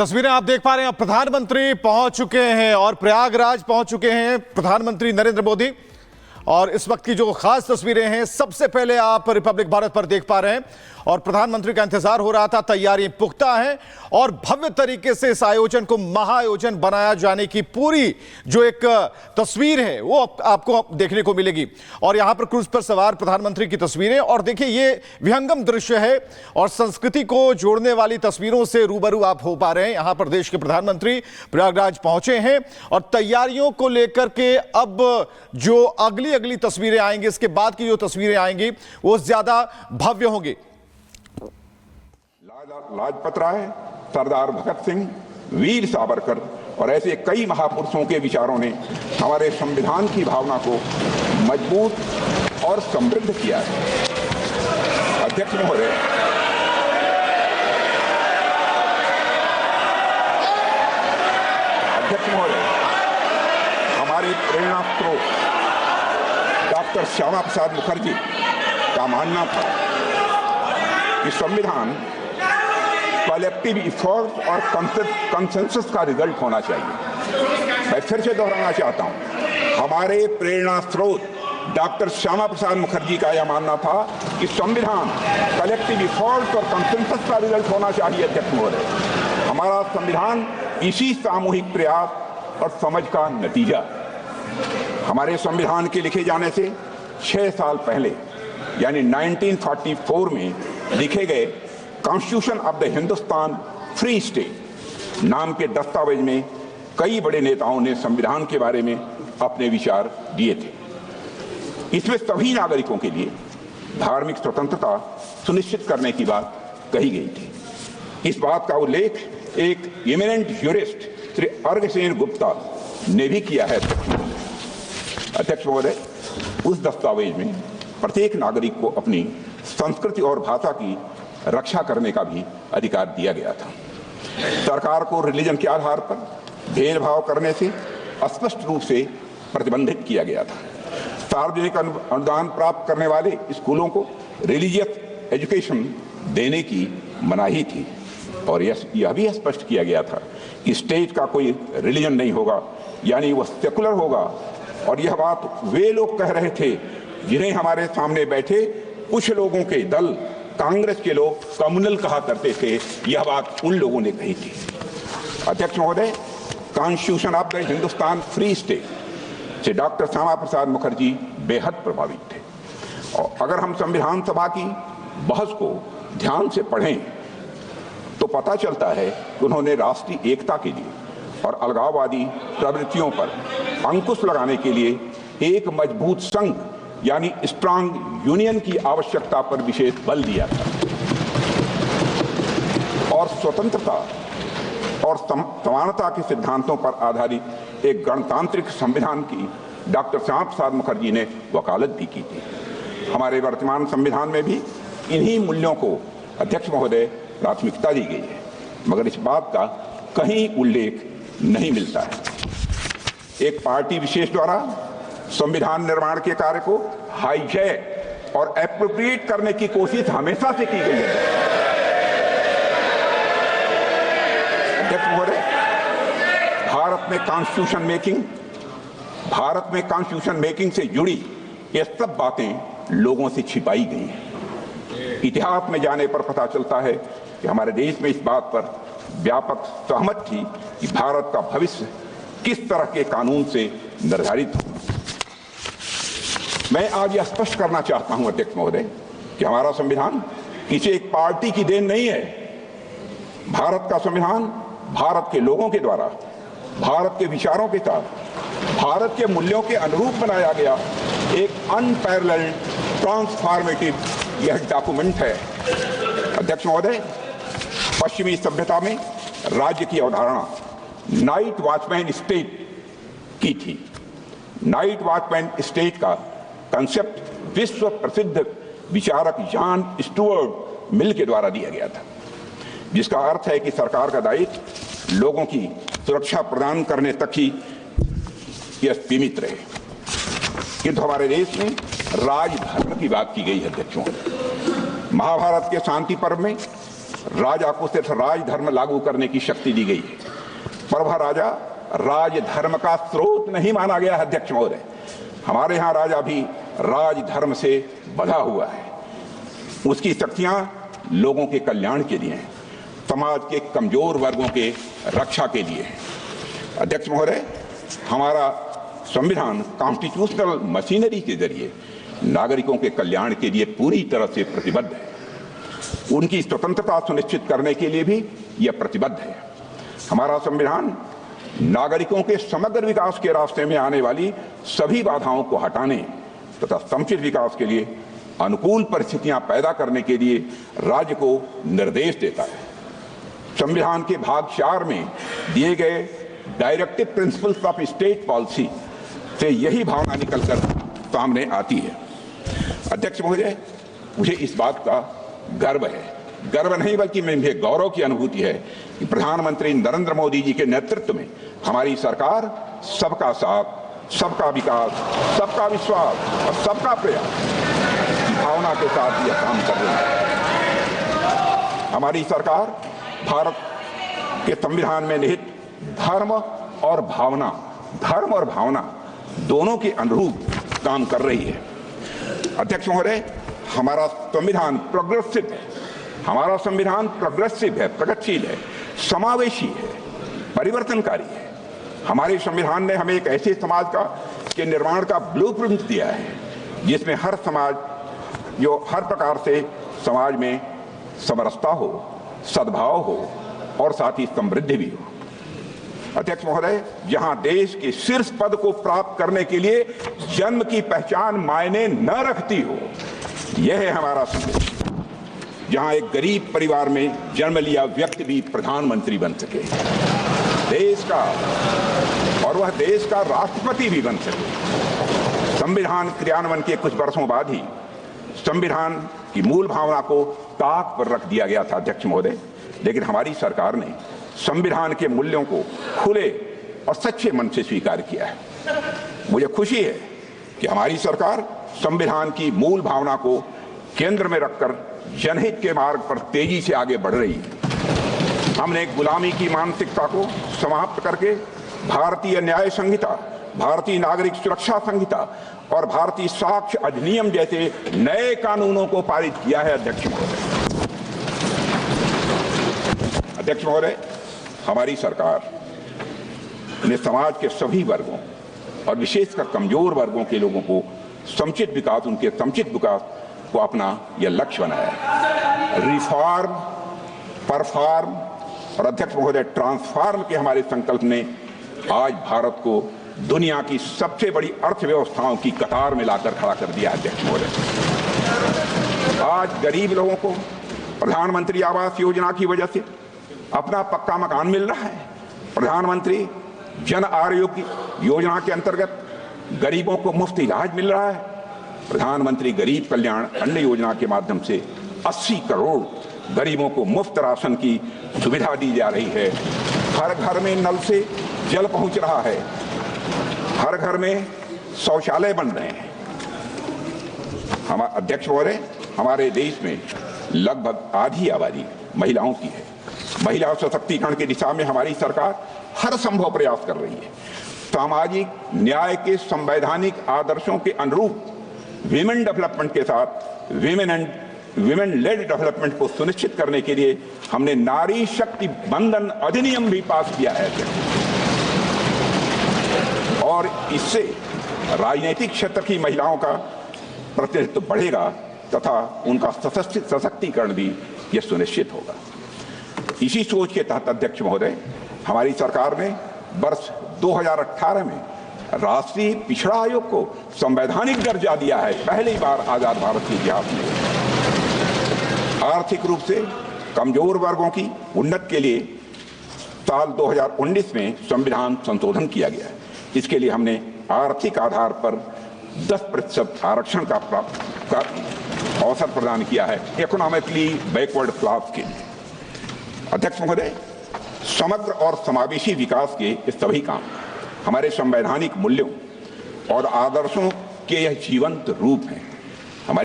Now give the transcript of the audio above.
तस्वीरें आप देख पा रहे हैं, अब प्रधानमंत्री पहुंच चुके हैं और प्रयागराज पहुंच चुके हैं प्रधानमंत्री नरेंद्र मोदी। और इस वक्त की जो खास तस्वीरें हैं, सबसे पहले आप रिपब्लिक भारत पर देख पा रहे हैं और प्रधानमंत्री का इंतजार हो रहा था। तैयारी पुख्ता है और भव्य तरीके से इस आयोजन को महाआयोजन बनाया जाने की पूरी जो एक तस्वीर है वो आपको देखने को मिलेगी। और यहां पर क्रूज पर सवार प्रधानमंत्री की तस्वीरें, और देखिए ये विहंगम दृश्य है और संस्कृति को जोड़ने वाली तस्वीरों से रूबरू आप हो पा रहे हैं। यहां पर देश के प्रधानमंत्री प्रयागराज पहुंचे हैं और तैयारियों को लेकर के अब जो अगली तस्वीरें आएंगी, इसके बाद की जो तस्वीरें आएंगी वो ज्यादा भव्य होंगी। लाजपत राय, सरदार भगत सिंह, वीर सावरकर और ऐसे कई महापुरुषों के विचारों ने हमारे संविधान की भावना को मजबूत और समृद्ध किया है। अध्यक्ष महोदय, हमारे प्रेरणा स्रोत डॉक्टर श्यामा प्रसाद मुखर्जी का मानना था कि संविधान कलेक्टिव इफोर्ट और कंसेंसस का रिजल्ट होना चाहिए। मैं फिर से दोहराना चाहता हूं, हमारे प्रेरणा स्रोत डॉक्टर श्यामा प्रसाद मुखर्जी का यह मानना था कि संविधान कलेक्टिव इफोर्ट और कंसेंसस का रिजल्ट होना चाहिए। अध्यक्ष महोदय, हमारा संविधान इसी सामूहिक प्रयास और समझ का नतीजा। हमारे संविधान के लिखे जाने से 6 साल पहले यानी 1944 में लिखे गए constitution of the Hindustan free state नाम के दस्तावेज में कई बड़े नेताओं ने संविधान के बारे में अपने विचार दिए थे। इसमें सभी नागरिकों के लिए धार्मिक स्वतंत्रता सुनिश्चित करने की बात कही गई थी। इस बात का उल्लेख एक इमिनेंट ज्यूरिस्ट श्री अर्घसेन गुप्ता ने भी किया है। अध्यक्ष महोदय, उस दस्तावेज में प्रत्येक नागरिक को अपनी संस्कृति और भाषा की रक्षा करने का भी अधिकार दिया गया था। सरकार को रिलीजन के आधार पर भेदभाव करने से स्पष्ट रूप से प्रतिबंधित किया गया था। सार्वजनिक अनुदान प्राप्त करने वाले स्कूलों को रिलीजियस एजुकेशन देने की मनाही थी और यह भी स्पष्ट किया गया था कि स्टेट का कोई रिलीजन नहीं होगा, यानी वह सेकुलर होगा। और यह बात वे लोग कह रहे थे जिन्हें हमारे सामने बैठे कुछ लोगों के दल कांग्रेस के लोग कम्युनल कहा करते थे। यह बात उन लोगों ने कही थी। अध्यक्ष महोदय, constitution of the Hindustan free state से डॉक्टर श्यामा प्रसाद मुखर्जी बेहद प्रभावित थे। और अगर हम संविधान सभा की बहस को ध्यान से पढ़ें तो पता चलता है कि उन्होंने राष्ट्रीय एकता के लिए और अलगाववादी प्रवृत्तियों पर अंकुश लगाने के लिए एक मजबूत संघ यानी स्ट्रांग यूनियन की आवश्यकता पर विशेष बल दिया था और स्वतंत्रता और समानता के सिद्धांतों पर आधारित एक गणतांत्रिक संविधान की डॉक्टर श्यामा प्रसाद मुखर्जी ने वकालत भी की थी। हमारे वर्तमान संविधान में भी इन्हीं मूल्यों को अध्यक्ष महोदय प्राथमिकता दी गई है, मगर इस बात का कहीं उल्लेख नहीं मिलता है। एक पार्टी विशेष द्वारा संविधान निर्माण के कार्य को हाईजैक और एप्रोप्रिएट करने की कोशिश हमेशा से की गई है। अध्यक्ष महोदय, भारत में कॉन्स्टिट्यूशन मेकिंग से जुड़ी ये सब बातें लोगों से छिपाई गई हैं। इतिहास में जाने पर पता चलता है कि हमारे देश में इस बात पर व्यापक सहमत थी कि भारत का भविष्य किस तरह के कानून से निर्धारित हो। मैं आज यह स्पष्ट करना चाहता हूं अध्यक्ष महोदय कि हमारा संविधान किसी एक पार्टी की देन नहीं है। भारत का संविधान भारत के लोगों के द्वारा भारत के विचारों के साथ भारत के मूल्यों के अनुरूप बनाया गया एक अनपैरेलल्ड ट्रांसफॉर्मेटिव यह डॉक्यूमेंट है। अध्यक्ष महोदय, पश्चिमी सभ्यता में राज्य की अवधारणा नाइट वॉचमैन स्टेट की थी। नाइट वॉचमैन स्टेट का कंसेप्ट विश्व प्रसिद्ध विचारक जॉन स्टुअर्ट मिल के द्वारा दिया गया था, जिसका अर्थ है कि सरकार का दायित्व लोगों की सुरक्षा प्रदान करने तक ही यह सीमित रहे। किंतु हमारे देश में राजधर्म की बात की गई है। अध्यक्षों, महाभारत के शांति पर्व में राजा को सिर्फ राजधर्म लागू करने की शक्ति दी गई है, पर वह राजा राजधर्म का स्रोत नहीं माना गया है। अध्यक्ष महोदय, हमारे यहाँ राजा भी राजधर्म से बंधा हुआ है। उसकी शक्तियां लोगों के कल्याण के लिए हैं, समाज के कमजोर वर्गों के रक्षा के लिए है। अध्यक्ष महोदय, हमारा संविधान कॉन्स्टिट्यूशनल मशीनरी के जरिए नागरिकों के कल्याण के लिए पूरी तरह से प्रतिबद्ध है। उनकी स्वतंत्रता सुनिश्चित करने के लिए भी यह प्रतिबद्ध है। हमारा संविधान नागरिकों के समग्र विकास के रास्ते में आने वाली सभी बाधाओं को हटाने तथा समुचित विकास के लिए अनुकूल परिस्थितियां पैदा करने के लिए राज्य को निर्देश देता है। संविधान के भाग 4 में दिए गए directive principles of state policy से यही भावना निकलकर सामने आती है। अध्यक्ष महोदय, मुझे इस बात का गर्व है, गर्व नहीं बल्कि मुझे गौरव की अनुभूति है कि प्रधानमंत्री नरेंद्र मोदी जी के नेतृत्व में हमारी सरकार सबका साथ, सबका विकास, सबका विश्वास और सबका प्रयास की भावना के साथ यह काम कर रही है। हमारी सरकार भारत के संविधान में निहित धर्म और भावना दोनों के अनुरूप काम कर रही है। अध्यक्ष महोदय, हमारा संविधान प्रोग्रेसिव है, हमारा संविधान प्रोग्रेसिव है, प्रगतिशील है, समावेशी है, परिवर्तनकारी है। हमारे संविधान ने हमें एक ऐसे समाज के निर्माण का ब्लूप्रिंट दिया है जिसमें हर समाज जो हर प्रकार से समाज में समरसता हो, सद्भाव हो और साथ ही समृद्धि भी हो। अध्यक्ष महोदय, जहां देश के शीर्ष पद को प्राप्त करने के लिए जन्म की पहचान मायने न रखती हो, यह है हमारा संदेश। जहां एक गरीब परिवार में जन्म लिया व्यक्ति भी प्रधानमंत्री बन सके, देश का और वह देश का राष्ट्रपति भी बन सके। संविधान क्रियान्वयन के कुछ वर्षों बाद ही संविधान की मूल भावना को ताक पर रख दिया गया था। अध्यक्ष महोदय, लेकिन हमारी सरकार ने संविधान के मूल्यों को खुले और सच्चे मन से स्वीकार किया है। मुझे खुशी है कि हमारी सरकार संविधान की मूल भावना को केंद्र में रखकर जनहित के मार्ग पर तेजी से आगे बढ़ रही है। हमने गुलामी की मानसिकता को समाप्त करके भारतीय न्याय संहिता, भारतीय नागरिक सुरक्षा संहिता और भारतीय साक्ष्य अधिनियम जैसे नए कानूनों को पारित किया है। अध्यक्ष महोदय, हमारी सरकार ने समाज के सभी वर्गों और विशेषकर कमजोर वर्गों के लोगों को समुचित विकास, उनके समुचित विकास को अपना यह लक्ष्य बनाया है। रिफॉर्म, परफॉर्म और अध्यक्ष महोदय ट्रांसफॉर्म के हमारे संकल्प ने आज भारत को दुनिया की सबसे बड़ी अर्थव्यवस्थाओं की कतार में लाकर खड़ा कर दिया। अध्यक्ष महोदय, आज गरीब लोगों को प्रधानमंत्री आवास योजना की वजह से अपना पक्का मकान मिल रहा है। प्रधानमंत्री जन आरोग्य योजना के अंतर्गत गरीबों को मुफ्त इलाज मिल रहा है। प्रधानमंत्री गरीब कल्याण अन्न योजना के माध्यम से 80 करोड़ गरीबों को मुफ्त राशन की सुविधा दी जा रही है। हर घर में नल से जल पहुंच रहा है, हर घर में शौचालय बन रहे हैं। अध्यक्ष महोदय, हमारे देश में लगभग आधी आबादी महिलाओं की है। महिला सशक्तिकरण की दिशा में हमारी सरकार हर संभव प्रयास कर रही है। सामाजिक न्याय के संवैधानिक आदर्शों के अनुरूप विमेन डेवलपमेंट के साथ विमेन लेड डेवलपमेंट को सुनिश्चित करने के लिए हमने नारी शक्ति बंधन अधिनियम भी पास किया है और इससे राजनीतिक क्षेत्र की महिलाओं का प्रतिनिधित्व बढ़ेगा तथा उनका सशक्तिकरण भी यह सुनिश्चित होगा। इसी सोच के तहत अध्यक्ष महोदय, हमारी सरकार ने वर्ष 2018 में राष्ट्रीय पिछड़ा आयोग को संवैधानिक दर्जा दिया है। पहली बार आजाद भारत के इतिहास में आर्थिक रूप से कमजोर वर्गों की उन्नति के लिए साल 2019 में संविधान संशोधन किया गया है। इसके लिए हमने आर्थिक आधार पर 10% आरक्षण का अवसर प्रदान किया है इकोनॉमिकली बैकवर्ड क्लास के लिए। अध्यक्ष महोदय, समग्र और समावेशी विकास के ये सभी काम हमारे संवैधानिक मूल्यों और आदर्शों के यह जीवंत रूप हैं।